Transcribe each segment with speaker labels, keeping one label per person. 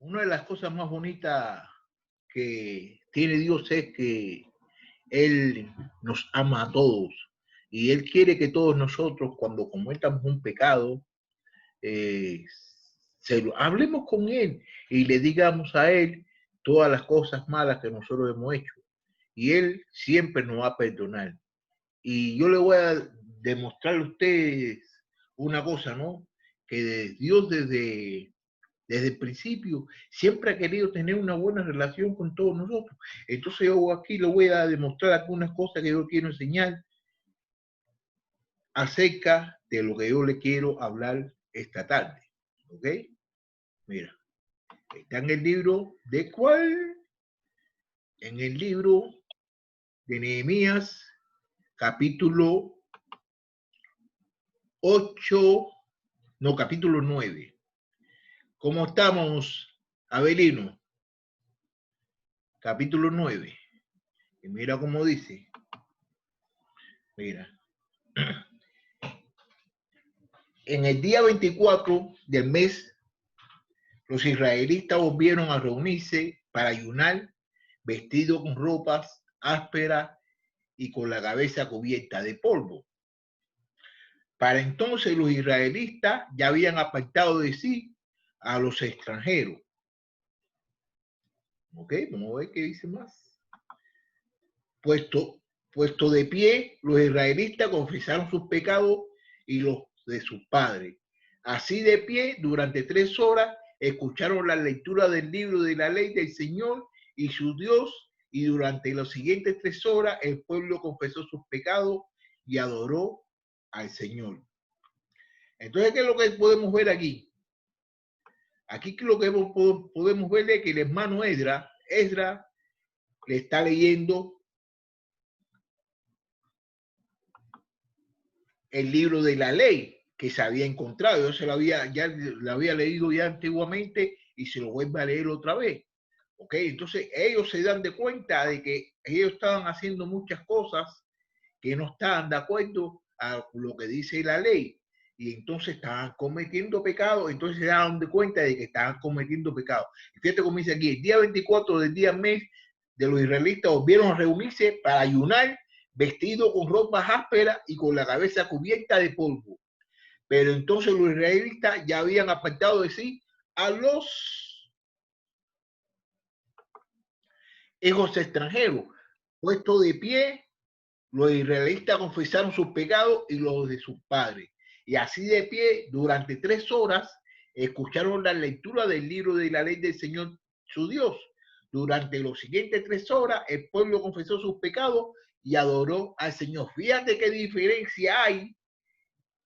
Speaker 1: Una de las cosas más bonitas que tiene Dios es que Él nos ama a todos y Él quiere que todos nosotros, cuando cometamos un pecado, eh, hablemos con Él y le digamos a Él todas las cosas malas que nosotros hemos hecho. Y Él siempre nos va a perdonar. Y yo le voy a demostrar a ustedes una cosa, ¿no? Que Dios desde el principio siempre ha querido tener una buena relación con todos nosotros. Entonces yo aquí le voy a demostrar algunas cosas que yo quiero enseñar acerca de lo que yo le quiero hablar esta tarde. ¿Ok? Mira, está en el libro de ¿cuál? En el libro de Nehemías, capítulo 8, no, capítulo 9. ¿Cómo estamos, Abelino? Capítulo 9. Y mira cómo dice. Mira. En el día 24 del mes, los israelitas volvieron a reunirse para ayunar, vestidos con ropas ásperas y con la cabeza cubierta de polvo. Para entonces los israelitas ya habían apartado de sí a los extranjeros. ¿Ok? Vamos a ver qué dice más. Puesto de pie, los israelitas confesaron sus pecados y los de sus padres. Así de pie, durante 3 horas, escucharon la lectura del libro de la ley del Señor y su Dios, y durante las siguientes 3 horas el pueblo confesó sus pecados y adoró al Señor. Entonces, ¿qué es lo que podemos ver aquí? Aquí lo que podemos ver es que el hermano Esdras le está leyendo el libro de la ley que se había encontrado. Yo ya lo había leído ya antiguamente y se lo vuelve a leer otra vez. ¿Ok? Entonces ellos se dan de cuenta de que ellos estaban haciendo muchas cosas que no estaban de acuerdo a lo que dice la ley. Y entonces estaban cometiendo pecado, entonces se daban de cuenta de que estaban cometiendo pecado. Y fíjate cómo dice aquí, el día 24 del día mes de los israelitas volvieron a reunirse para ayunar, vestido con ropas ásperas y con la cabeza cubierta de polvo. Pero entonces los israelitas ya habían apartado de sí a los hijos extranjeros. Puesto de pie, los israelitas confesaron sus pecados y los de sus padres. Y así de pie, durante 3 horas, escucharon la lectura del libro de la ley del Señor su Dios. Durante los siguientes 3 horas, el pueblo confesó sus pecados y adoró al Señor. Fíjate qué diferencia hay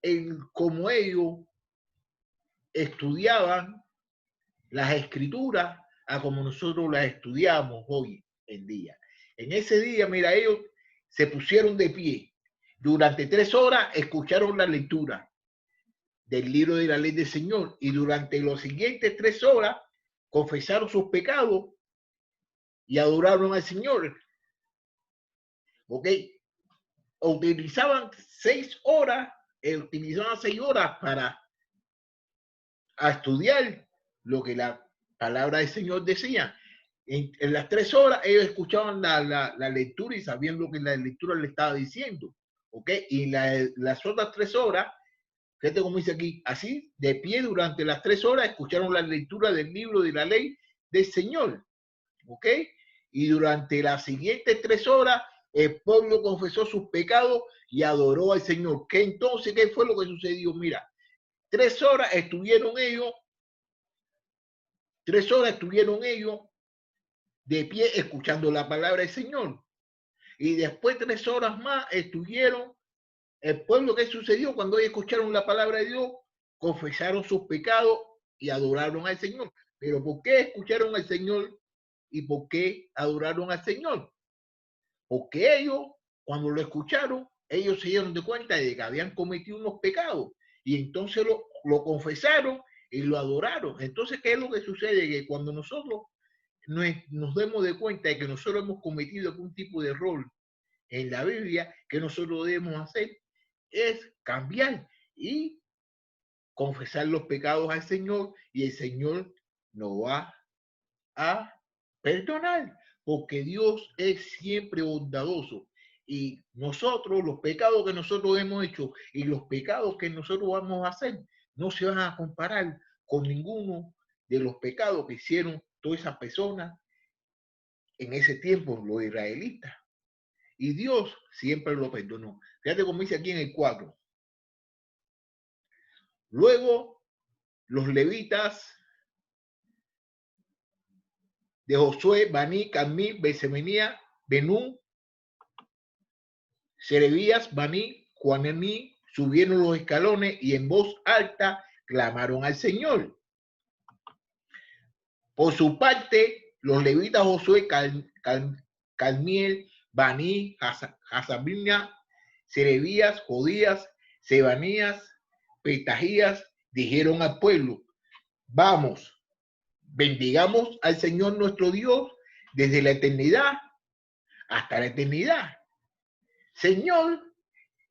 Speaker 1: en cómo ellos estudiaban las escrituras a como nosotros las estudiamos hoy en día. En ese día, mira, ellos se pusieron de pie. Durante 3 horas escucharon la lectura del libro de la ley del Señor y durante los siguientes 3 horas confesaron sus pecados y adoraron al Señor. ¿Ok? Utilizaban 6 horas, utilizaban 6 horas para estudiar lo que la palabra del Señor decía. En las 3 horas ellos escuchaban la lectura y sabían lo que la lectura le estaba diciendo. ¿Ok? Y las otras 3 horas, fíjate cómo dice aquí, así de pie durante las 3 horas escucharon la lectura del libro de la ley del Señor. ¿Ok? Y durante las siguientes 3 horas el pueblo confesó sus pecados y adoró al Señor. ¿Qué entonces? ¿Qué fue lo que sucedió? Mira, 3 horas estuvieron ellos 3 horas estuvieron ellos de pie escuchando la palabra del Señor. Y después 3 horas más estuvieron el pueblo. ¿Qué sucedió cuando ellos escucharon la palabra de Dios? Confesaron sus pecados y adoraron al Señor. Pero ¿por qué escucharon al Señor y por qué adoraron al Señor? Porque ellos, cuando lo escucharon, ellos se dieron de cuenta de que habían cometido unos pecados y entonces lo confesaron y lo adoraron. Entonces, ¿qué es lo que sucede? Que cuando nosotros nos demos de cuenta de que nosotros hemos cometido algún tipo de error en la Biblia, que nosotros debemos hacer es cambiar y confesar los pecados al Señor y el Señor nos va a perdonar, porque Dios es siempre bondadoso. Y nosotros, los pecados que nosotros hemos hecho y los pecados que nosotros vamos a hacer, no se van a comparar con ninguno de los pecados que hicieron todas esas personas en ese tiempo, los israelitas. Y Dios siempre lo perdonó. Fíjate cómo dice aquí en el 4. Luego, los levitas de Josué, Baní, Cadmí, Besemenía, Benú, Serebías, Baní, Juanemí, subieron los escalones y en voz alta clamaron al Señor. Por su parte, los levitas Josué, Cadmiel, Baní, Hasabina, Serebías, Jodías, Sebanías, Petajías, dijeron al pueblo: vamos, bendigamos al Señor nuestro Dios desde la eternidad hasta la eternidad. Señor,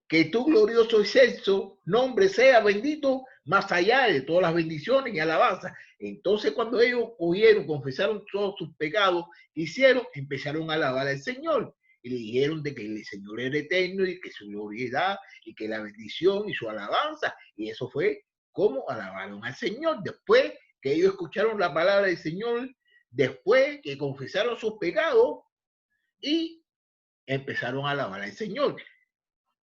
Speaker 1: que tu glorioso excelso nombre sea bendito más allá de todas las bendiciones y alabanzas. Entonces, cuando ellos oyeron, confesaron todos sus pecados, empezaron a alabar al Señor y le dijeron de que el Señor era eterno y que su gloriedad y que la bendición y su alabanza, y eso fue como alabaron al Señor. Después que ellos escucharon la palabra del Señor, después que confesaron sus pecados y empezaron a alabar al Señor.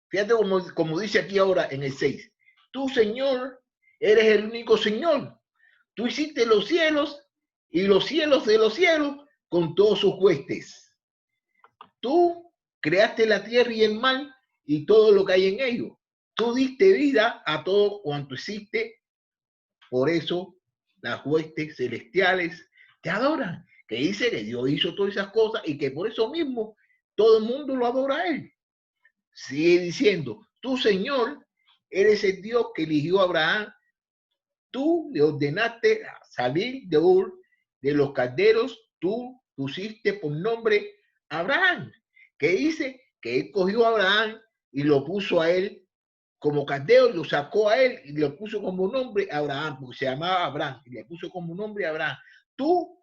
Speaker 1: Fíjate como dice aquí ahora en el 6. Tú, Señor, eres el único Señor. Tú hiciste los cielos y los cielos de los cielos con todos sus huestes. Tú creaste la tierra y el mar y todo lo que hay en ellos. Tú diste vida a todo cuanto existe. Por eso las huestes celestiales te adoran. Que dice que Dios hizo todas esas cosas y que por eso mismo todo el mundo lo adora a él. Sigue diciendo: tú, Señor, eres el Dios que eligió a Abraham. Tú le ordenaste salir de Ur de los calderos. Tú pusiste por nombre Abraham. Que dice que él cogió a Abraham y lo puso a él como caldeo, lo sacó a él y le puso como nombre Abraham, porque se llamaba Abraham, y le puso como nombre Abraham. Tú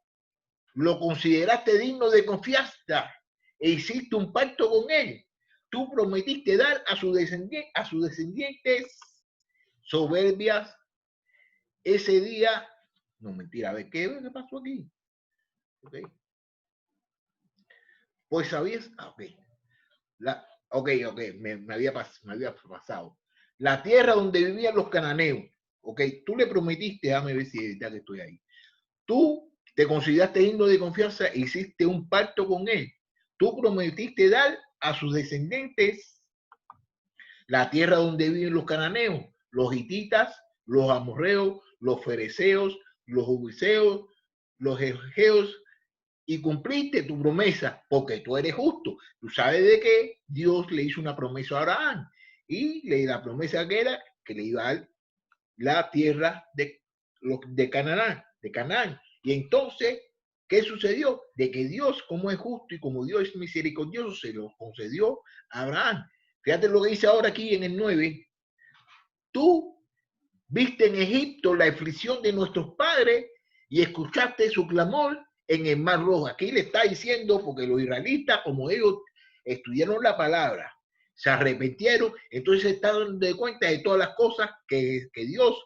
Speaker 1: lo consideraste digno de confianza e hiciste un pacto con él. Tú prometiste dar a sus descendientes soberbias ese día. No, mentira, a ver, ¿qué pasó aquí? Okay. Pues sabías, me había pasado. La tierra donde vivían los cananeos, tú le prometiste, déjame ver si ya que estoy ahí. Tú te consideraste digno de confianza e hiciste un pacto con él. Tú prometiste dar a sus descendientes la tierra donde viven los cananeos, los hititas, los amorreos, los fereceos, los jebuseos, los jegeos, y cumpliste tu promesa, porque tú eres justo. Tú sabes de que Dios le hizo una promesa a Abraham, y la promesa que era que le iba a dar la tierra de Canaán. Y entonces, ¿qué sucedió? De que Dios, como es justo y como Dios es misericordioso, se lo concedió a Abraham. Fíjate lo que dice ahora aquí en el 9. Tú viste en Egipto la aflicción de nuestros padres y escuchaste su clamor en el Mar Rojo. Aquí le está diciendo, porque los israelitas, como ellos estudiaron la palabra, se arrepintieron, entonces se están dando cuenta de todas las cosas que Dios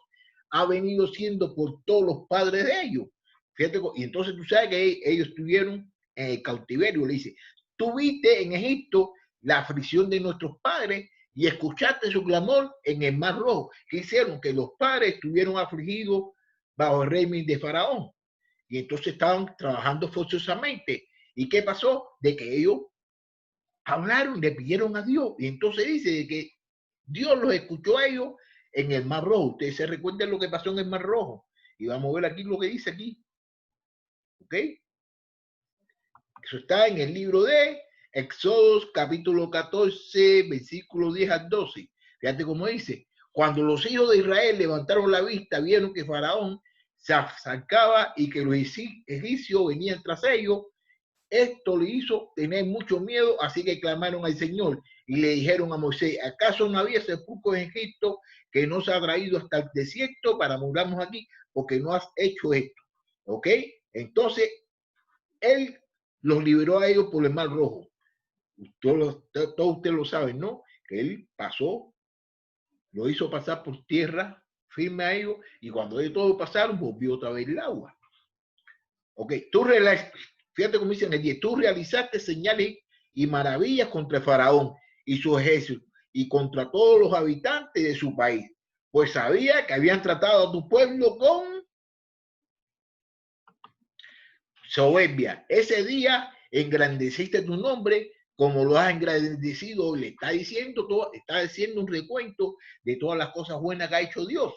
Speaker 1: ha venido siendo por todos los padres de ellos. Fíjate, y entonces tú sabes que ellos estuvieron en el cautiverio. Le dice: tú viste en Egipto la aflicción de nuestros padres y escuchaste su clamor en el Mar Rojo. ¿Qué hicieron? Que los padres estuvieron afligidos bajo el régimen de Faraón. Y entonces estaban trabajando forzosamente. ¿Y qué pasó? De que ellos hablaron, le pidieron a Dios. Y entonces dice de que Dios los escuchó a ellos en el Mar Rojo. Ustedes se recuerdan lo que pasó en el Mar Rojo. Y vamos a ver aquí lo que dice aquí. ¿Ok? Eso está en el libro de Éxodo capítulo 14, versículo 10 al 12. Fíjate cómo dice: cuando los hijos de Israel levantaron la vista, vieron que Faraón se acercaba y que los egipcios venían tras ellos. Esto le hizo tener mucho miedo, así que clamaron al Señor y le dijeron a Moisés: ¿acaso no había sepulcros en Egipto que no se ha traído hasta el desierto para murarnos aquí? Porque no has hecho esto. ¿Ok? Entonces Él los liberó a ellos por el Mar Rojo. Todos ustedes lo saben, ¿no? Que él pasó, lo hizo pasar por tierra firme a ellos, y cuando ellos todos pasaron, volvió otra vez el agua. Ok, fíjate cómo dicen el 10, tú realizaste señales y maravillas contra el faraón y su ejército y contra todos los habitantes de su país, pues sabía que habían tratado a tu pueblo con soberbia. Ese día engrandeciste tu nombre como lo has engrandecido. Le está diciendo todo, está haciendo un recuento de todas las cosas buenas que ha hecho Dios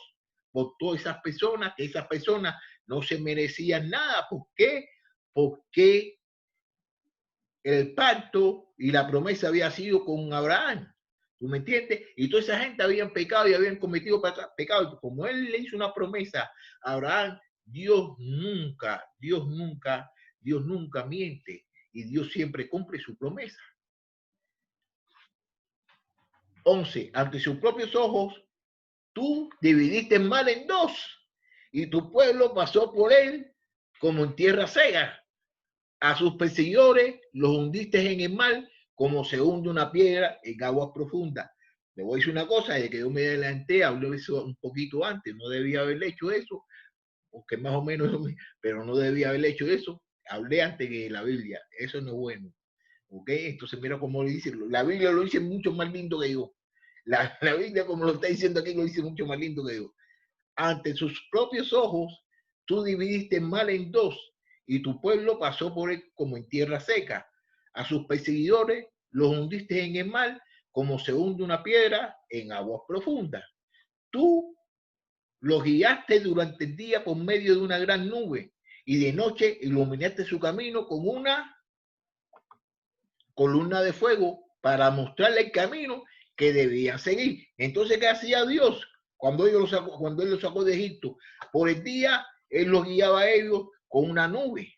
Speaker 1: por todas esas personas, que esas personas no se merecían nada. ¿Por qué? Porque el pacto y la promesa había sido con Abraham. ¿Tú me entiendes? Y toda esa gente habían pecado y habían cometido pecado. Como él le hizo una promesa a Abraham, Dios nunca miente, y Dios siempre cumple su promesa. 11. Ante sus propios ojos, tú dividiste el mar en dos, y tu pueblo pasó por él como en tierra seca. A sus perseguidores los hundiste en el mar como se hunde una piedra en aguas profundas. Le voy a decir una cosa, de que yo me adelanté, hablé eso un poquito antes, no debía haber hecho eso, porque más o menos, pero no debía haber hecho eso. Hablé antes que la Biblia, eso no es bueno. ¿Ok? Entonces mira cómo le dice, la Biblia lo dice mucho más lindo que yo. La Biblia, como lo está diciendo aquí, lo dice mucho más lindo que yo. Ante sus propios ojos, tú dividiste el mar en dos, y tu pueblo pasó por él como en tierra seca. A sus perseguidores los hundiste en el mar como se hunde una piedra en aguas profundas. Tú los guiaste durante el día por medio de una gran nube, y de noche iluminaste su camino con una columna de fuego para mostrarle el camino que debían seguir. Entonces, ¿qué hacía Dios cuando él los sacó de Egipto? Por el día, él los guiaba a ellos con una nube.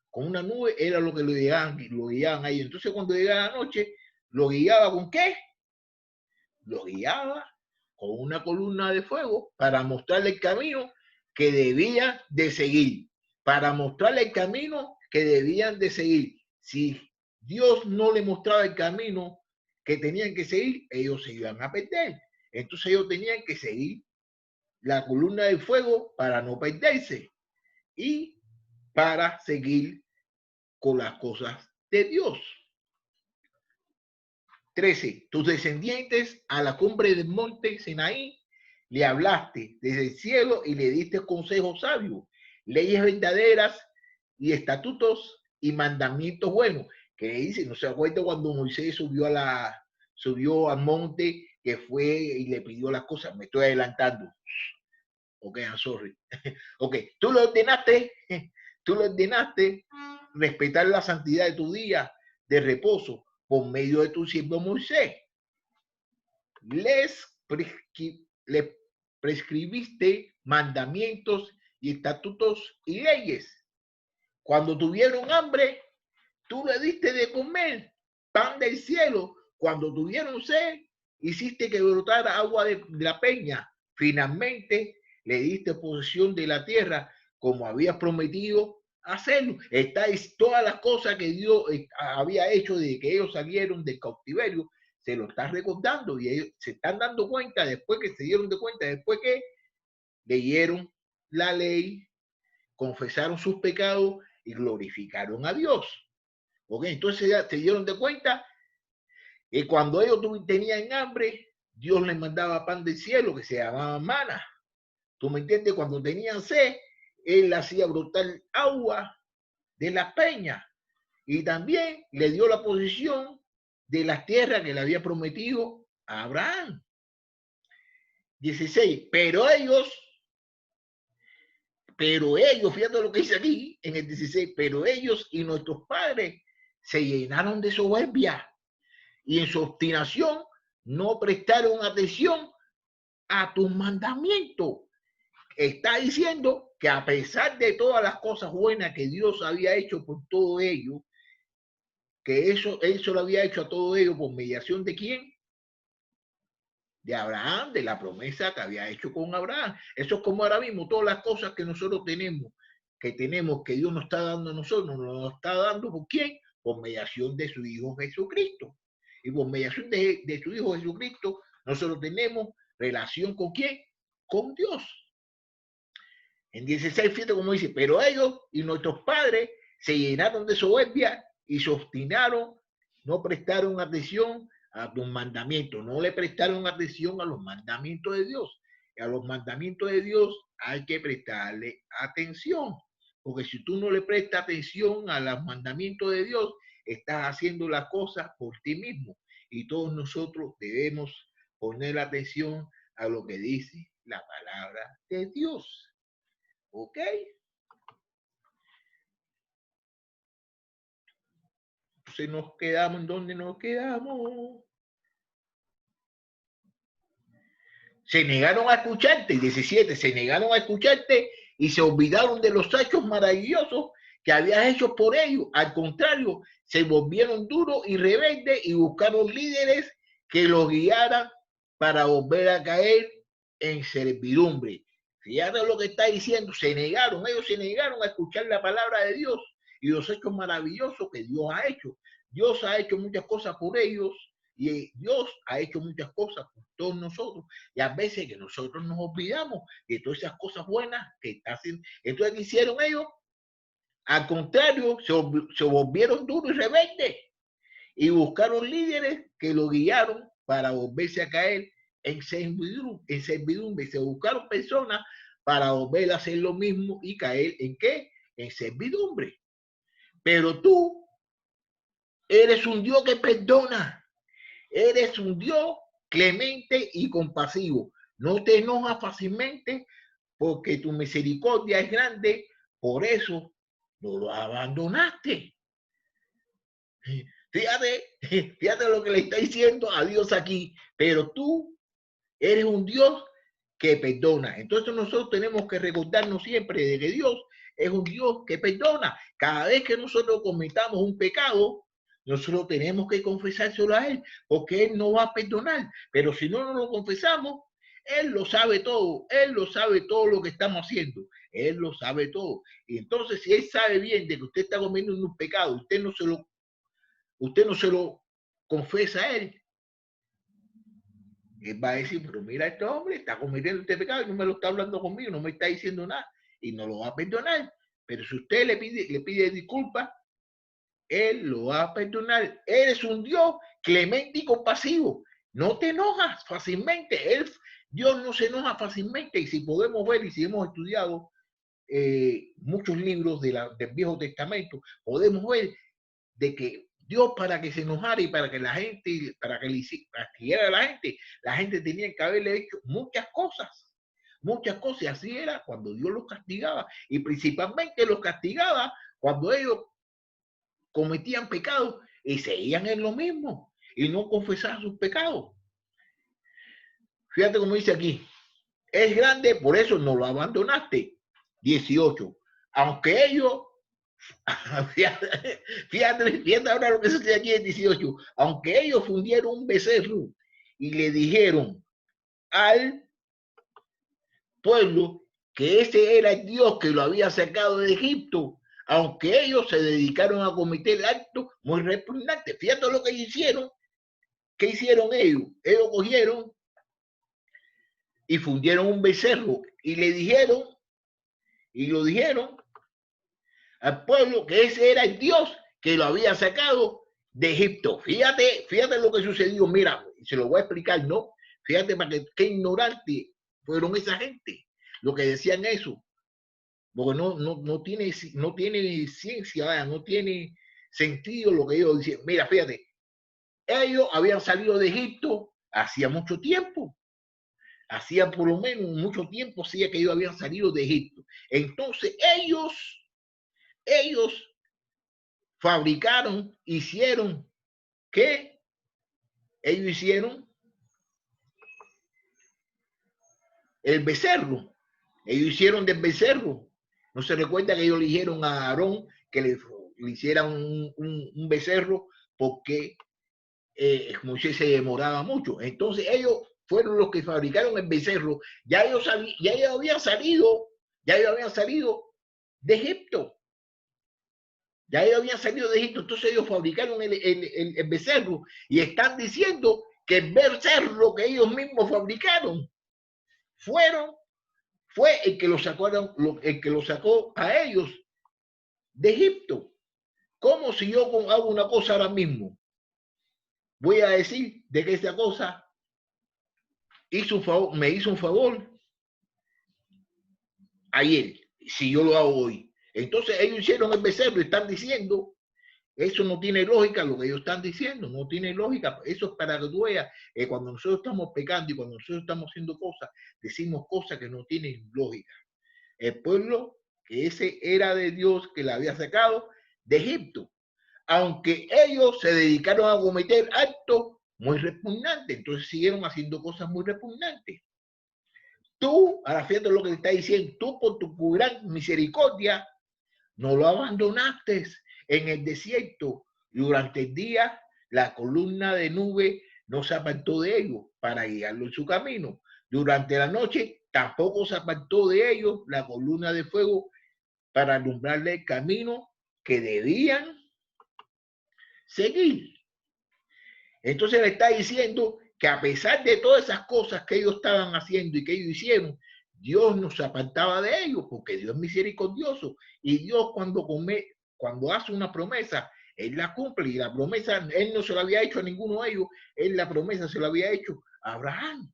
Speaker 1: Con una nube era lo que lo guiaban ahí. Entonces, cuando llegaba la noche, lo guiaba ¿con qué? Lo guiaba con una columna de fuego para mostrarle el camino que debían de seguir. Para mostrarle el camino que debían de seguir. Si Dios no le mostraba el camino que tenían que seguir, ellos se iban a perder. Entonces ellos tenían que seguir la columna de fuego para no perderse y para seguir con las cosas de Dios. 13. Tus descendientes a la cumbre del monte Sinaí le hablaste desde el cielo y le diste consejos sabios, leyes verdaderas y estatutos y mandamientos buenos. Que dice, no se acuerda cuando Moisés subió al monte, que fue y le pidió las cosas. Me estoy adelantando. Ok, I'm sorry. Ok, tú lo ordenaste respetar la santidad de tu día de reposo por medio de tu siervo Moisés. Les prescribiste mandamientos y estatutos y leyes. Cuando tuvieron hambre, tú le diste de comer pan del cielo. Cuando tuvieron sed, hiciste que brotara agua de la peña. Finalmente, le diste posesión de la tierra como habías prometido hacerlo. Estáis todas las cosas que Dios había hecho desde que ellos salieron del cautiverio, se lo está recordando, y ellos se están dando cuenta después que se dieron de cuenta, después que leyeron la ley, confesaron sus pecados y glorificaron a Dios. ¿Ok? Entonces ya se dieron de cuenta que cuando ellos tenían hambre, Dios les mandaba pan del cielo que se llamaba maná. ¿Tú me entiendes? Cuando tenían sed, Él hacía brotar agua de la peña, y también le dio la posesión de las tierras que le había prometido a Abraham. 16. Pero ellos, fíjate lo que dice aquí en el 16, pero ellos y nuestros padres se llenaron de soberbia y en su obstinación no prestaron atención a tus mandamientos. Está diciendo que a pesar de todas las cosas buenas que Dios había hecho por todo ello, que él lo había hecho a todo ello por mediación de quién? De Abraham, de la promesa que había hecho con Abraham. Eso es como ahora mismo todas las cosas que nosotros tenemos, que tenemos, que Dios nos está dando a nosotros, nos está dando ¿por quién? Por mediación de su Hijo Jesucristo. Y por mediación de su Hijo Jesucristo, nosotros tenemos relación ¿con quién? Con Dios. En 16, fíjate como dice, pero ellos y nuestros padres se llenaron de soberbia y se obstinaron, no prestaron atención a los mandamientos, no le prestaron atención a los mandamientos de Dios. Y a los mandamientos de Dios hay que prestarle atención, porque si tú no le prestas atención a los mandamientos de Dios, estás haciendo las cosas por ti mismo. Y todos nosotros debemos poner atención a lo que dice la palabra de Dios. ¿Ok? Entonces nos quedamos en donde nos quedamos. Se negaron a escucharte, 17, se negaron a escucharte y se olvidaron de los hechos maravillosos que habías hecho por ellos. Al contrario, se volvieron duros y rebeldes y buscaron líderes que los guiaran para volver a caer en servidumbre. Fíjate lo que está diciendo, ellos se negaron a escuchar la palabra de Dios y los hechos maravillosos que Dios ha hecho. Dios ha hecho muchas cosas por ellos y Dios ha hecho muchas cosas por todos nosotros. Y a veces que nosotros nos olvidamos de todas esas cosas buenas que está haciendo. Entonces, ¿qué hicieron ellos? Al contrario, se volvieron duros y rebeldes y buscaron líderes que lo guiaron para volverse a caer en servidumbre. Se buscaron personas para volver a hacer lo mismo y caer en ¿qué? En servidumbre. Pero tú eres un Dios que perdona. Eres un Dios clemente y compasivo. No te enojas fácilmente porque tu misericordia es grande. Por eso no lo abandonaste. Fíjate lo que le está diciendo a Dios aquí. Pero tú eres un Dios que perdona. Entonces nosotros tenemos que recordarnos siempre de que Dios es un Dios que perdona. Cada vez que nosotros cometamos un pecado, nosotros tenemos que confesárselo a Él, porque Él no va a perdonar. Pero si no nos lo confesamos, Él lo sabe todo. Él lo sabe todo lo que estamos haciendo. Él lo sabe todo. Y entonces, si Él sabe bien de que usted está cometiendo un pecado, usted no se lo confesa a Él, Él va a decir, pero mira, este hombre está cometiendo este pecado y no me lo está hablando conmigo, no me está diciendo nada y no lo va a perdonar. Pero si usted le pide disculpas, Él lo va a perdonar. Él es un Dios clemente y compasivo. No te enojas fácilmente. Dios no se enoja fácilmente. Y si podemos ver y si hemos estudiado muchos libros del Viejo Testamento, podemos ver de que Dios, para que se enojara y para que la gente, para que le castigara a la gente tenía que haberle hecho muchas cosas. Y así era cuando Dios los castigaba. Y principalmente los castigaba cuando ellos cometían pecados y seguían en lo mismo y no confesaban sus pecados. Fíjate cómo dice aquí. Es grande, por eso no lo abandonaste. 18. Aunque ellos fíjate ahora lo que sucede aquí en 18. Aunque ellos fundieron un becerro y le dijeron al pueblo que ese era el Dios que lo había sacado de Egipto, aunque ellos se dedicaron a cometer actos muy repugnantes. Fíjate lo que hicieron. ¿Qué hicieron ellos? Ellos cogieron y fundieron un becerro y lo dijeron al pueblo que ese era el Dios que lo había sacado de Egipto. Fíjate lo que sucedió. Mira, se lo voy a explicar, ¿no? Fíjate para que qué ignorante fueron esa gente, lo que decían eso. Porque no tiene ciencia, ¿verdad? No tiene sentido lo que ellos decían. Mira, fíjate, ellos habían salido de Egipto hacía mucho tiempo. Hacía por lo menos mucho tiempo, hacía que ellos habían salido de Egipto. Entonces ellos fabricaron, hicieron, ¿qué? Ellos hicieron el becerro. Ellos hicieron del becerro. No se recuerda que ellos le dijeron a Aarón que le hiciera un becerro porque Moisés se demoraba mucho. Entonces ellos fueron los que fabricaron el becerro. Ya ellos habían salido de Egipto. Ya ellos habían salido de Egipto, entonces ellos fabricaron el becerro y están diciendo que el becerro que ellos mismos fabricaron fue el que lo sacó a ellos de Egipto. Como si yo hago una cosa ahora mismo, voy a decir de que esa cosa me hizo un favor ayer, si yo lo hago hoy. Entonces ellos hicieron el becerro y están diciendo, eso no tiene lógica lo que ellos están diciendo, no tiene lógica. Eso es para que tú veas, cuando nosotros estamos pecando y cuando nosotros estamos haciendo cosas, decimos cosas que no tienen lógica. El pueblo que ese era de Dios, que la había sacado de Egipto, aunque ellos se dedicaron a cometer actos muy repugnantes, entonces siguieron haciendo cosas muy repugnantes. Tú, ahora fíjate lo que te está diciendo, tú por tu gran misericordia no lo abandonaste en el desierto. Durante el día la columna de nube no se apartó de ellos para guiarlo en su camino. Durante la noche tampoco se apartó de ellos la columna de fuego para alumbrarle el camino que debían seguir. Entonces le está diciendo que a pesar de todas esas cosas que ellos estaban haciendo y que ellos hicieron, Dios no se apartaba de ellos, porque Dios es misericordioso. Y Dios cuando hace una promesa, Él la cumple. Y la promesa, Él no se la había hecho a ninguno de ellos, Él la promesa se la había hecho a Abraham.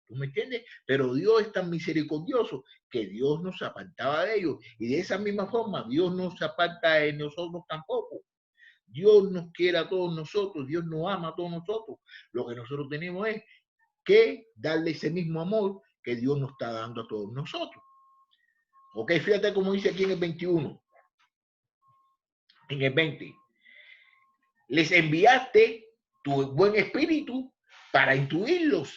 Speaker 1: ¿Tú me entiendes? Pero Dios es tan misericordioso que Dios no se apartaba de ellos. Y de esa misma forma, Dios no se aparta de nosotros tampoco. Dios nos quiere a todos nosotros, Dios nos ama a todos nosotros. Lo que nosotros tenemos es que darle ese mismo amor que Dios nos está dando a todos nosotros. Ok, fíjate cómo dice aquí en el 21. En el 20. Les enviaste tu buen espíritu para instruirlos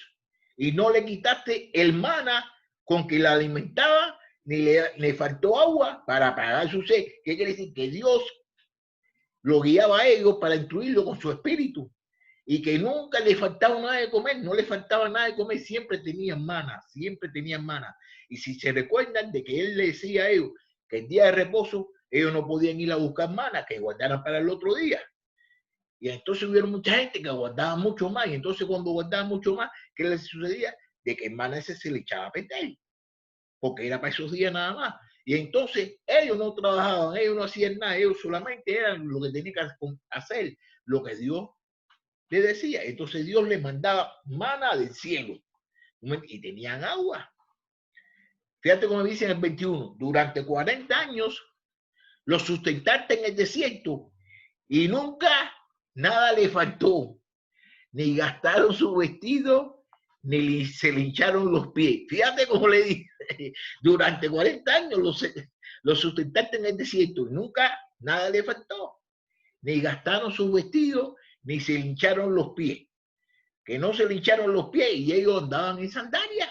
Speaker 1: y no le quitaste el maná con que la alimentaba, ni le faltó agua para apagar su sed. ¿Qué quiere decir? Que Dios lo guiaba a ellos para instruirlo con su espíritu y que nunca le faltaba nada de comer, no le faltaba nada de comer, siempre tenían maná, siempre tenían maná. Y si se recuerdan de que él le decía a ellos que el día de reposo ellos no podían ir a buscar maná, que guardaran para el otro día. Y entonces hubieron mucha gente que guardaba mucho más, y entonces cuando guardaban mucho más, ¿qué les sucedía? De que el maná ese se le echaba a perder, porque era para esos días nada más. Y entonces ellos no trabajaban, ellos no hacían nada, ellos solamente eran lo que tenían que hacer, lo que Dios le decía. Entonces Dios les mandaba maná del cielo y tenían agua. Fíjate cómo dice en el 21, durante 40 años los sustentaste en el desierto y nunca nada le faltó, ni gastaron su vestido, ni se le hincharon los pies. Fíjate cómo le dije, durante 40 años los sustentaste en el desierto y nunca nada le faltó, ni gastaron su vestido, ni se le hincharon los pies. Que no se le hincharon los pies y ellos andaban en sandalias.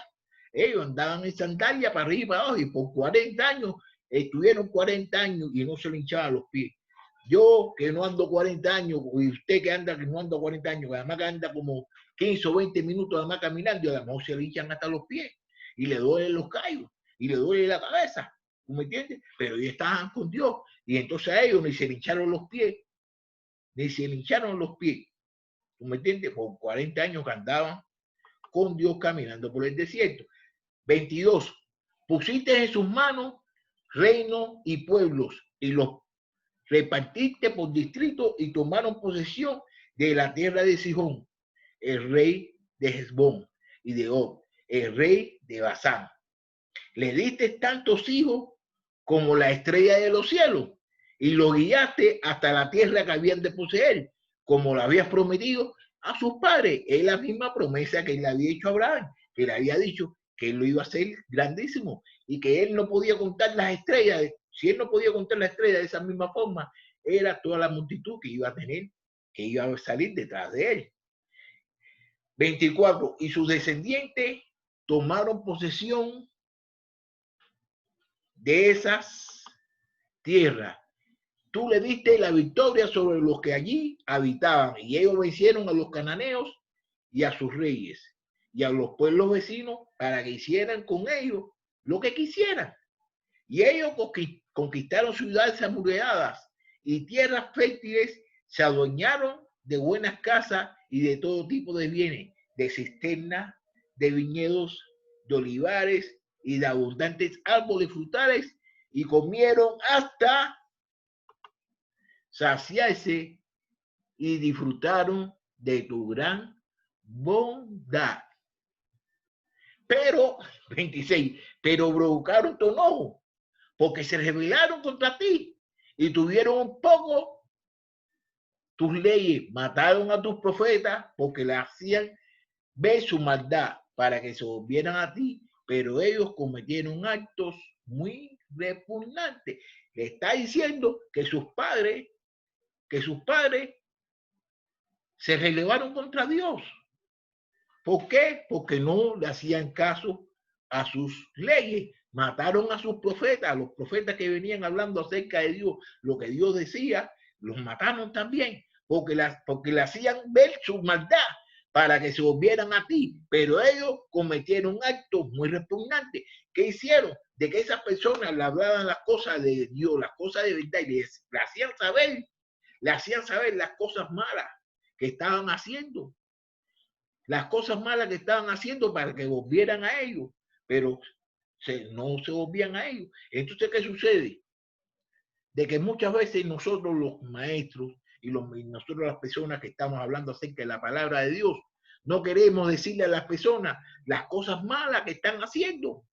Speaker 1: Ellos andaban en sandalias para arriba y para abajo y por 40 años, estuvieron 40 años y no se le hinchaban los pies. Yo que no ando 40 años, y usted que no anda 40 años, que además que anda como 15 o 20 minutos además caminando, y además se le hinchan hasta los pies, y le duelen los callos, y le duele la cabeza, ¿tú me entiendes? Pero ellos estaban con Dios, y entonces a ellos ni se le hincharon los pies, ni se le hincharon los pies, ¿tú me entiendes? Por 40 años que andaban con Dios caminando por el desierto. 22. Pusiste en sus manos reinos y pueblos, y los repartiste por distrito y tomaron posesión de la tierra de Sihón, el rey de Hesbón, y de Og, el rey de Basán. Le diste tantos hijos como la estrella de los cielos, y lo guiaste hasta la tierra que habían de poseer, como lo habías prometido a sus padres. Es la misma promesa que él le había hecho a Abraham, que le había dicho que él lo iba a hacer grandísimo y que él no podía contar las estrellas. Si él no podía contar las estrellas de esa misma forma, era toda la multitud que iba a tener, que iba a salir detrás de él. 24. Y sus descendientes tomaron posesión de esas tierras. Tú le diste la victoria sobre los que allí habitaban, y ellos vencieron a los cananeos y a sus reyes y a los pueblos vecinos para que hicieran con ellos lo que quisieran. Y ellos conquistaron ciudades amuralladas y tierras fértiles, se adueñaron de buenas casas y de todo tipo de bienes, de cisternas, de viñedos, de olivares y de abundantes árboles frutales, y comieron hasta saciarse y disfrutaron de tu gran bondad. Pero, 26, pero provocaron tu enojo, porque se rebelaron contra ti y tuvieron un poco tus leyes, mataron a tus profetas porque le hacían ver su maldad para que se volvieran a ti, pero ellos cometieron actos muy repugnantes. Le está diciendo que sus padres se rebelaron contra Dios. ¿Por qué? Porque no le hacían caso a sus leyes. Mataron a sus profetas, a los profetas que venían hablando acerca de Dios, lo que Dios decía, los mataron también, porque le hacían ver su maldad para que se volvieran a ti, pero ellos cometieron actos muy repugnantes. ¿Qué hicieron? De que esas personas le hablaban las cosas de Dios, las cosas de verdad, y le hacían saber las cosas malas que estaban haciendo, las cosas malas que estaban haciendo para que volvieran a ellos, pero no se volvían a ellos. Entonces, ¿qué sucede? De que muchas veces nosotros los maestros y nosotros las personas que estamos hablando acerca de la palabra de Dios, no queremos decirle a las personas las cosas malas que están haciendo.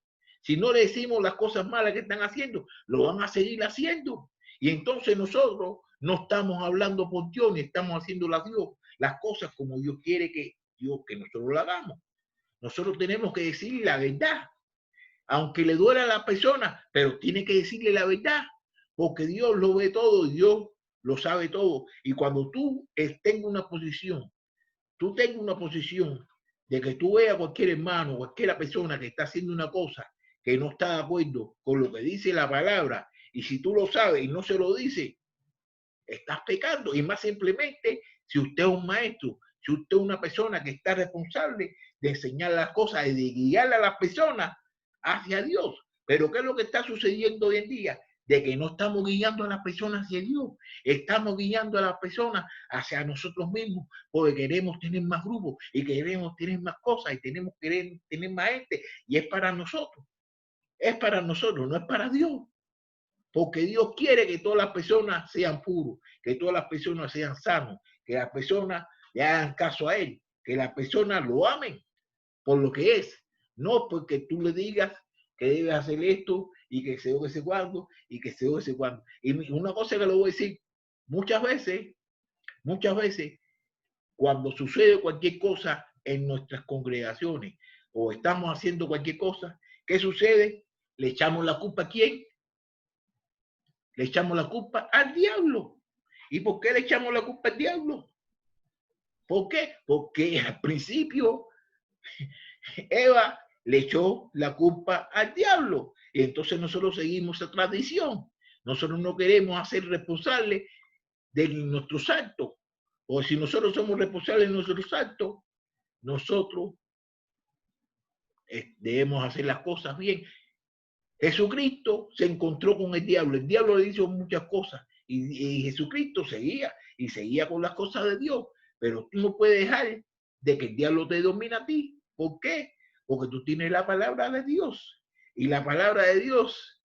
Speaker 1: Si no le decimos las cosas malas que están haciendo, lo van a seguir haciendo. Y entonces nosotros no estamos hablando por Dios, ni estamos haciendo las cosas como Dios quiere que nosotros lo hagamos. Nosotros tenemos que decirle la verdad, aunque le duela a la persona, pero tiene que decirle la verdad, porque Dios lo ve todo, Dios lo sabe todo. Y cuando tú tengas una posición de que tú veas a cualquier hermano, cualquier persona que está haciendo una cosa que no está de acuerdo con lo que dice la palabra, y si tú lo sabes y no se lo dices, estás pecando. Y más simplemente, si usted es un maestro, si usted es una persona que está responsable de enseñar las cosas y de guiar a las personas hacia Dios. Pero ¿qué es lo que está sucediendo hoy en día? De que no estamos guiando a las personas hacia Dios, estamos guiando a las personas hacia nosotros mismos, porque queremos tener más grupos y queremos tener más cosas y tenemos que tener más gente, y es para nosotros, no es para Dios. Porque Dios quiere que todas las personas sean puros, que todas las personas sean sanos, que las personas le hagan caso a Él, que las personas lo amen por lo que es, no porque tú le digas que debe hacer esto y que se ese cuando y que se ese cuando. Y una cosa que le voy a decir, muchas veces, cuando sucede cualquier cosa en nuestras congregaciones o estamos haciendo cualquier cosa, ¿qué sucede? Le echamos la culpa a ¿quién? Le echamos la culpa al diablo. ¿Y por qué le echamos la culpa al diablo? ¿Por qué? Porque al principio Eva le echó la culpa al diablo. Y entonces nosotros seguimos esa tradición. Nosotros no queremos hacer responsables de nuestros actos. O si nosotros somos responsables de nuestros actos, nosotros debemos hacer las cosas bien. Jesucristo se encontró con el diablo le hizo muchas cosas y Jesucristo seguía con las cosas de Dios, pero tú no puedes dejar de que el diablo te domine a ti. ¿Por qué? Porque tú tienes la palabra de Dios y la palabra de Dios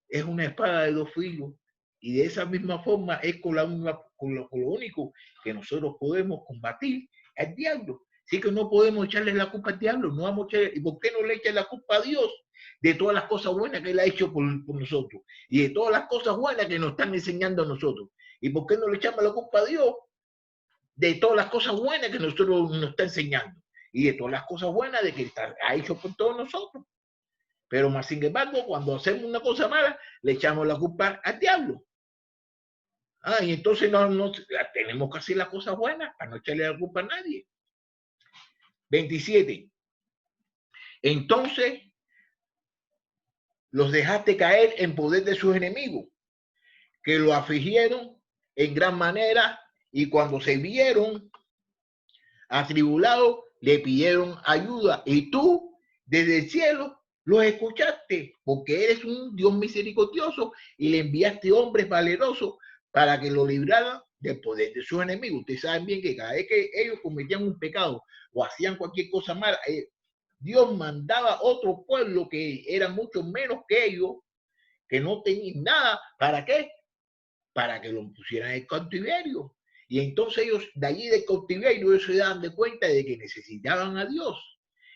Speaker 1: es una espada de dos filos, y de esa misma forma es con lo único que nosotros podemos combatir al diablo. Así que no podemos echarle la culpa al diablo, no vamos a echarle. ¿Y por qué no le echan la culpa a Dios de todas las cosas buenas que Él ha hecho por nosotros y de todas las cosas buenas que nos están enseñando a nosotros? ¿Y por qué no le echamos la culpa a Dios de todas las cosas buenas que nosotros nos está enseñando y de todas las cosas buenas de que ha hecho por todos nosotros? Pero más sin embargo, cuando hacemos una cosa mala, le echamos la culpa al diablo. Y entonces tenemos que hacer las cosas buenas para no echarle la culpa a nadie. 27. Entonces los dejaste caer en poder de sus enemigos, que lo afligieron en gran manera, y cuando se vieron atribulados, le pidieron ayuda, y tú desde el cielo Los escuchaste porque eres un Dios misericordioso y le enviaste hombres valerosos para que lo libraran del poder de sus enemigos. Ustedes saben bien que cada vez que ellos cometían un pecado o hacían cualquier cosa mala, Dios mandaba otro pueblo que era mucho menos que ellos, que no tenían nada. ¿Para qué? Para que lo pusieran en cautiverio. Y entonces ellos, de allí del cautiverio, ellos se daban de cuenta de que necesitaban a Dios.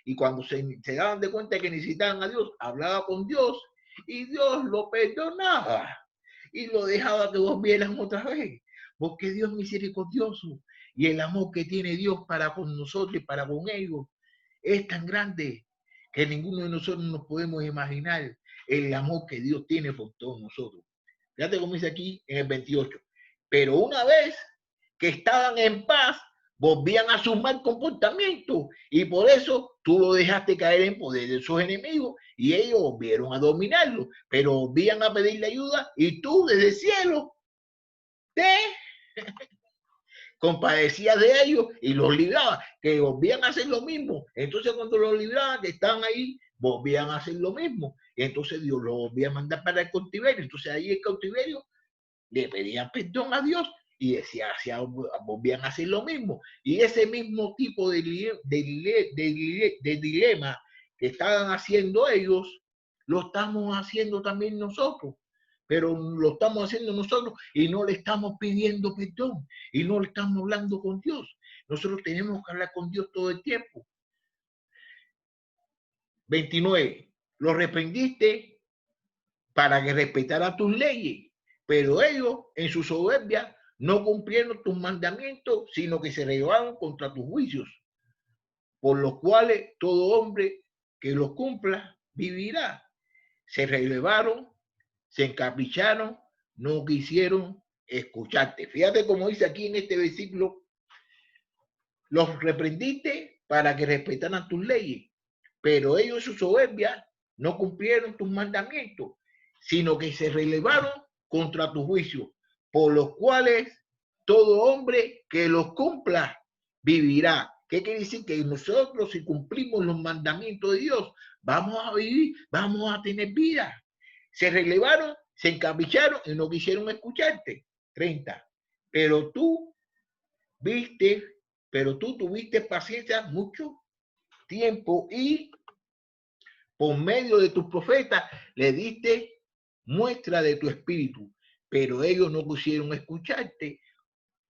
Speaker 1: Y cuando se daban de cuenta de que necesitaban a Dios, hablaba con Dios y Dios lo perdonaba y lo dejaba que volvieran otra vez. Porque Dios es misericordioso y el amor que tiene Dios para con nosotros y para con ellos es tan grande que ninguno de nosotros nos podemos imaginar el amor que Dios tiene por todos nosotros. Fíjate cómo dice aquí en el 28. Pero una vez que estaban en paz, volvían a su mal comportamiento y por eso tú lo dejaste caer en poder de sus enemigos y ellos volvieron a dominarlo, pero volvían a pedirle ayuda y tú desde el cielo te compadecías de ellos y los librabas, que volvían a hacer lo mismo. Entonces cuando los libraban, que estaban ahí, volvían a hacer lo mismo. Y entonces Dios los volvía a mandar para el cautiverio. Entonces ahí el cautiverio le pedían perdón a Dios y decía, volvían a hacer lo mismo. Y ese mismo tipo de dilema que estaban haciendo ellos, lo estamos haciendo también nosotros. Pero lo estamos haciendo nosotros y no le estamos pidiendo perdón y no le estamos hablando con Dios. Nosotros tenemos que hablar con Dios todo el tiempo. 29. Lo reprendiste para que respetara tus leyes, pero ellos en su soberbia no cumplieron tus mandamientos, sino que se rebelaron contra tus juicios, por los cuales todo hombre que los cumpla vivirá. Se rebelaron, se encapricharon, no quisieron escucharte. Fíjate cómo dice aquí en este versículo, los reprendiste para que respetaran tus leyes, pero ellos en su soberbia no cumplieron tus mandamientos, sino que se rebelaron contra tu juicio, por los cuales todo hombre que los cumpla vivirá. ¿Qué quiere decir? Que nosotros, si cumplimos los mandamientos de Dios, vamos a vivir, vamos a tener vida. Se rebelaron, se encapricharon y no quisieron escucharte. 30. Pero tú tuviste paciencia mucho tiempo y por medio de tus profetas le diste muestra de tu espíritu, pero ellos no quisieron escucharte,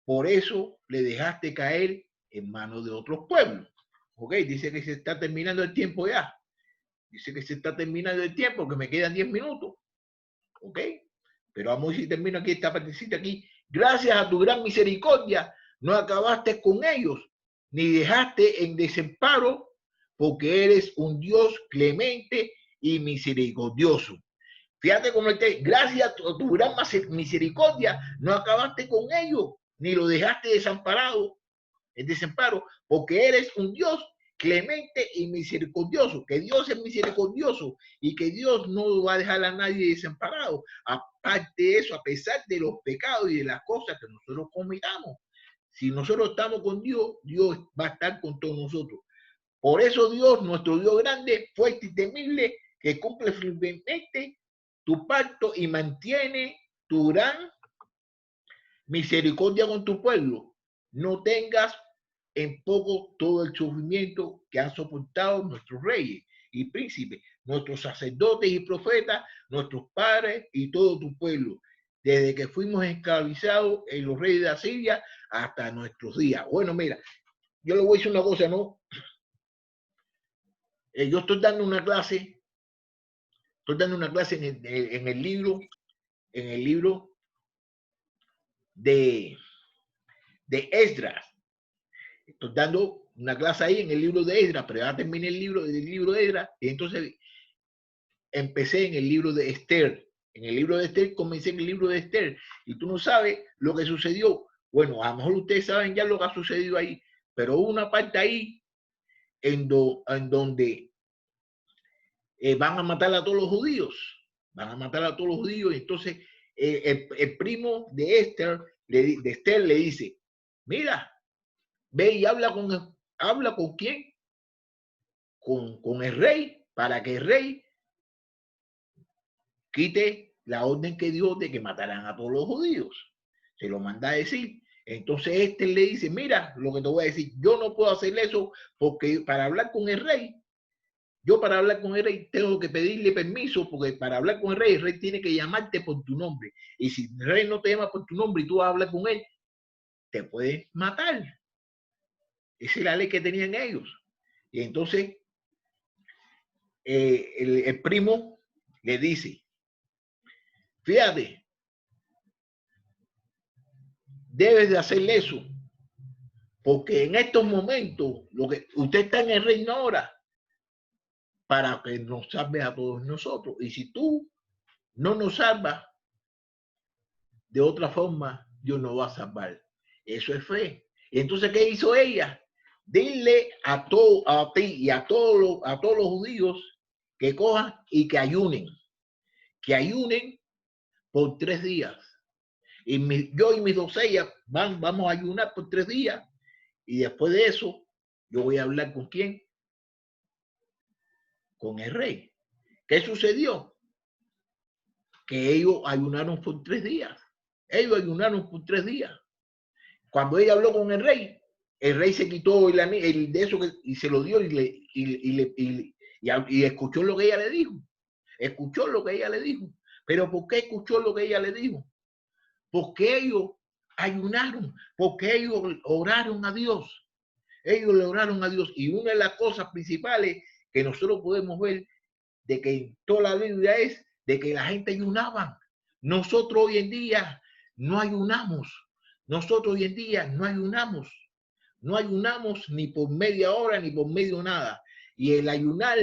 Speaker 1: por eso le dejaste caer en manos de otros pueblos. Ok, dice que se está terminando el tiempo ya. Dice que se está terminando el tiempo, que me quedan 10 minutos. Ok, pero vamos a ver si termino aquí esta partecita aquí. Gracias a tu gran misericordia, no acabaste con ellos, ni dejaste en desamparo, porque eres un Dios clemente y misericordioso. Fíjate cómo gracias a tu gran misericordia, no acabaste con ellos, ni lo dejaste desamparado, en desamparo, porque eres un Dios clemente y misericordioso, que Dios es misericordioso y que Dios no va a dejar a nadie desamparado. Aparte de eso, a pesar de los pecados y de las cosas que nosotros cometamos, si nosotros estamos con Dios, Dios va a estar con todos nosotros. Por eso Dios, nuestro Dios grande, fuerte y temible, que cumple firmemente tu pacto y mantiene tu gran misericordia con tu pueblo. No tengas en poco todo el sufrimiento que han soportado nuestros reyes y príncipes, nuestros sacerdotes y profetas, nuestros padres y todo tu pueblo, desde que fuimos esclavizados en los reyes de Asiria hasta nuestros días. Bueno, mira, yo le voy a decir una cosa, ¿no? Yo estoy dando una clase en el libro de Esdras. Estoy dando una clase ahí en el libro de Esdras, pero ya terminé el libro de Esdras y entonces empecé en el libro de Esther. En el libro de Esther comencé en el libro de Esther y tú no sabes lo que sucedió. Bueno, a lo mejor ustedes saben ya lo que ha sucedido ahí, pero hubo una parte ahí en donde van a matar a todos los judíos. Van a matar a todos los judíos y entonces el primo de Esther le dice, mira, ve y habla con quién, con el rey, para que el rey quite la orden que dio de que mataran a todos los judíos. Se lo manda a decir. Entonces este le dice, mira, lo que te voy a decir, yo no puedo hacer eso porque para hablar con el rey, yo para hablar con el rey tengo que pedirle permiso, porque para hablar con el rey tiene que llamarte por tu nombre. Y si el rey no te llama por tu nombre y tú vas a hablar con él, te puede matar. Esa es la ley que tenían ellos. Y entonces el primo le dice, fíjate, debes de hacerle eso, porque en estos momentos lo que usted está en el reino ahora para que nos salve a todos nosotros. Y si tú no nos salvas, de otra forma Dios nos va a salvar. Eso es fe. Y entonces, ¿qué hizo ella? Dile a ti y a todos los judíos que cojan y que ayunen por 3 días. Y yo y mis doncellas vamos a ayunar por 3 días. Y después de eso, yo voy a hablar con quién, con el rey. ¿Qué sucedió? Que ellos ayunaron por 3 días. Ellos ayunaron por 3 días. Cuando ella habló con el rey se quitó el de eso y se lo dio y escuchó lo que ella le dijo. Escuchó lo que ella le dijo. ¿Pero por qué escuchó lo que ella le dijo? Porque ellos ayunaron, porque ellos oraron a Dios. Ellos le oraron a Dios. Y una de las cosas principales que nosotros podemos ver de que en toda la Biblia es de que la gente ayunaba. Nosotros hoy en día no ayunamos. Nosotros hoy en día no ayunamos. No ayunamos ni por media hora ni por medio nada. Y el ayunar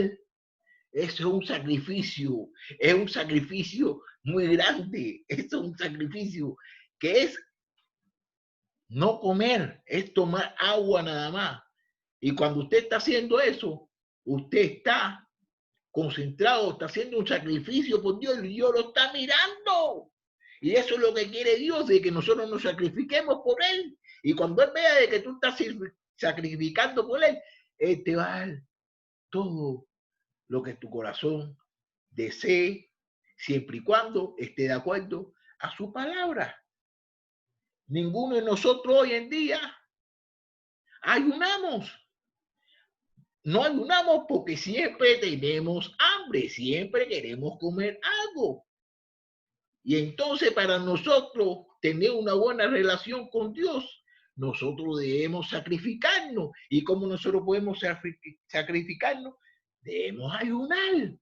Speaker 1: es un sacrificio muy grande. Es un sacrificio que es no comer, es tomar agua nada más. Y cuando usted está haciendo eso, usted está concentrado, está haciendo un sacrificio por Dios y Dios lo está mirando. Y eso es lo que quiere Dios, de que nosotros nos sacrifiquemos por Él. Y cuando Él vea de que tú estás sacrificando por Él te va a dar todo lo que tu corazón desee, siempre y cuando esté de acuerdo a su palabra. Ninguno de nosotros hoy en día ayunamos. No ayunamos porque siempre tenemos hambre, siempre queremos comer algo. Y entonces para nosotros tener una buena relación con Dios, nosotros debemos sacrificarnos. ¿Y cómo nosotros podemos sacrificarnos? Debemos ayunar.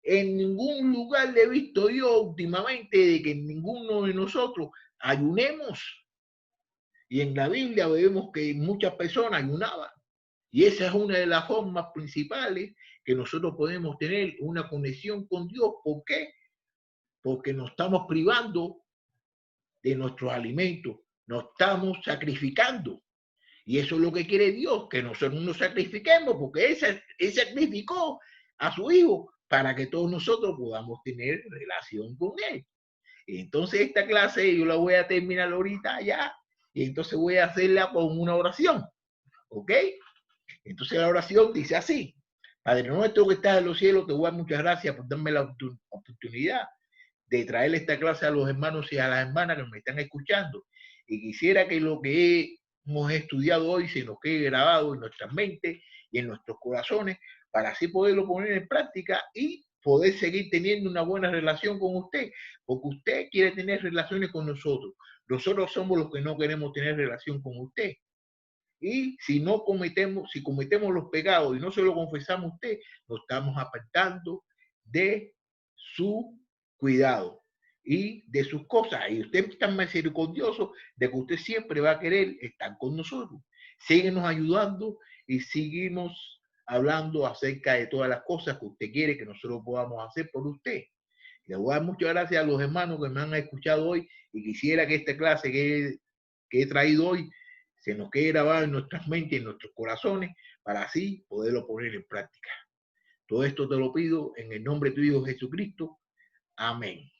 Speaker 1: En ningún lugar le he visto yo últimamente de que ninguno de nosotros ayunemos. Y en la Biblia vemos que muchas personas ayunaban. Y esa es una de las formas principales que nosotros podemos tener una conexión con Dios. ¿Por qué? Porque nos estamos privando de nuestros alimentos, nos estamos sacrificando. Y eso es lo que quiere Dios, que nosotros nos sacrifiquemos, porque Él sacrificó a su Hijo para que todos nosotros podamos tener relación con Él. Entonces esta clase yo la voy a terminar ahorita ya, y entonces voy a hacerla con una oración, ¿ok? Entonces la oración dice así: Padre nuestro que estás en los cielos, te voy a dar muchas gracias por darme la oportunidad de traer esta clase a los hermanos y a las hermanas que me están escuchando. Y quisiera que lo que hemos estudiado hoy se nos quede grabado en nuestras mentes y en nuestros corazones, para así poderlo poner en práctica y poder seguir teniendo una buena relación con usted, porque usted quiere tener relaciones con nosotros. Nosotros somos los que no queremos tener relación con usted. Y si cometemos los pecados y no se lo confesamos a usted, nos estamos apartando de su cuidado y de sus cosas. Y usted es tan misericordioso de que usted siempre va a querer estar con nosotros. Síguenos ayudando y seguimos hablando acerca de todas las cosas que usted quiere que nosotros podamos hacer por usted. Le voy a dar muchas gracias a los hermanos que me han escuchado hoy, y quisiera que esta clase que he traído hoy se nos quede grabado en nuestras mentes y en nuestros corazones, para así poderlo poner en práctica. Todo esto te lo pido en el nombre de tu Hijo Jesucristo. Amén.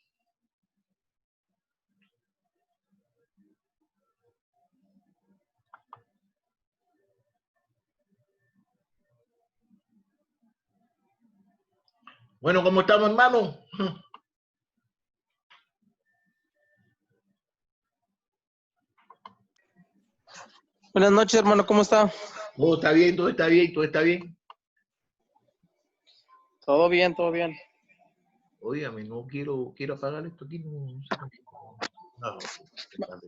Speaker 1: Bueno, ¿cómo estamos, hermano?
Speaker 2: Buenas noches, hermano, ¿cómo está?
Speaker 1: Todo está bien, todo está bien, todo está bien.
Speaker 2: Todo bien, todo bien.
Speaker 1: Óigame, no quiero apagar esto aquí, no sé. No, no,